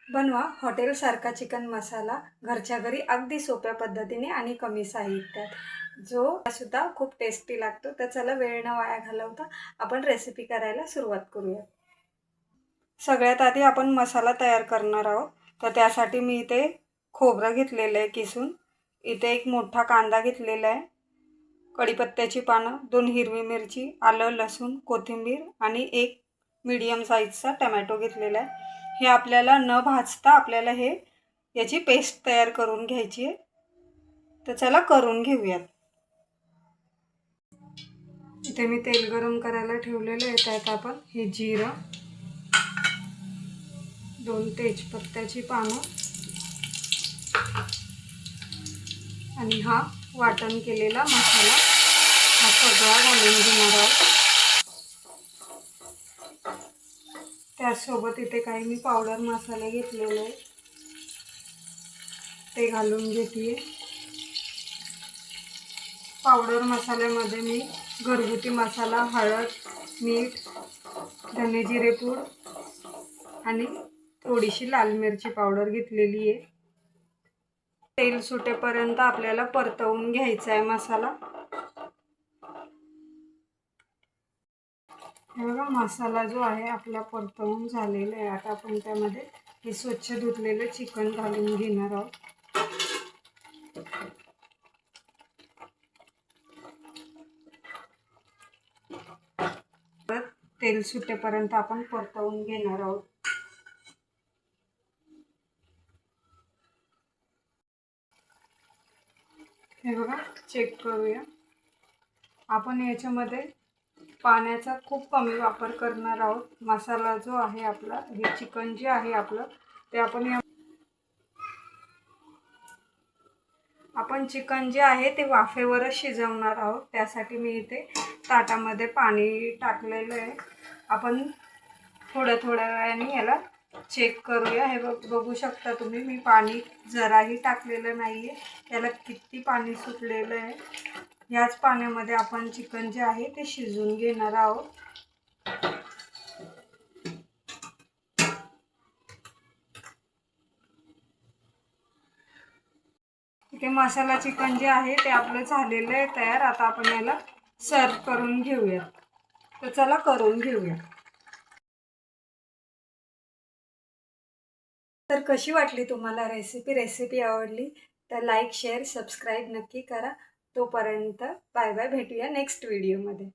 बनवा हॉटेलसारखा चिकन मसाला घरच्या घरी अगदी सोप्या पद्धतीने आणि कमी साहित्यात, जो सुद्धा खूप टेस्टी लागतो। तर चला वेळ न वाया घालवता आपण रेसिपी करायला सुरुवात करूया। सगळ्यात आधी आपण मसाला तयार करणार आहोत। तर त्यासाठी मी इथे खोबरं घेतलेलं आहे किसून, इथे एक मोठा कांदा घेतलेला आहे, कढीपत्त्याची पानं, 2 हिरवी मिरची, आलं लसूण कोथिंबीर आणि एक मीडियम साईजचा टोमॅटो घेतलेला आहे। हे आपल्याला न भाजता आपल्याला याची पेस्ट तयार करून घ्यायची आहे। तर चला करून घेऊयात। इथे मी तेल गरम करायला ठेवलेलं आहे। त्यात आपण हे जिरं, 2 तेजपत्त्याची पानं आणि हा वाटण केलेला मसाला हा सगळा घालून घेणार आहोत। त्यासोबत इथे काही मी पावडर मसाले घेतलेले आहे, ते घालून घेते। पावडर मसाल्यामध्ये मी घरगुती मसाला, हळद, मीठ, धने जिरे पूड आणि थोडीशी लाल मिरची पावडर घेतलेली आहे। तेल सुटेपर्यंत आपल्याला परतवून घ्यायचा आहे मसाला। हे बघा, मसाला जो आहे आपला परतवून झालेला आहे। आता आपण त्यामध्ये हे स्वच्छ धुतलेले चिकन घालून घेणार आहोत। तेल सुटेपर्यंत आपण परतवून घेणार आहोत। हे बघा, चेक करूया। आपण याच्यामध्ये पाण्याचा खूप कमी वापर करणार आहोत। मसाला जो आहे आपला, हे चिकन जे आहे आपलं, ते आपण चिकन जे आहे ते वाफेवरच शिजवणार आहोत। त्यासाठी मी इथे ताटामध्ये पाणी टाकलेलं आहे। आपण थोड्या वेळाने याला चेक करूया। हे बघू शकता तुम्ही, मी पाणी जराही टाकलेलं नाहीये, त्याला किती पाणी सुटलेलं आहे। याच पाण्यामध्ये आपण चिकन जे आहे ते शिजवून घेणार आहोत। इथे मसाला चिकन जे आहे ते आपलं झालेलं आहे तयार। आता आपण याला सर्व करून घेऊया। तर चला करून घेऊया। तर कशी वाटली तुम्हाला रेसिपी आवडली तर लाईक, शेअर, सबस्क्राईब नक्की करा। तोपर्यंत बाय बाय, भेटूया नेक्स्ट व्हिडिओमध्ये।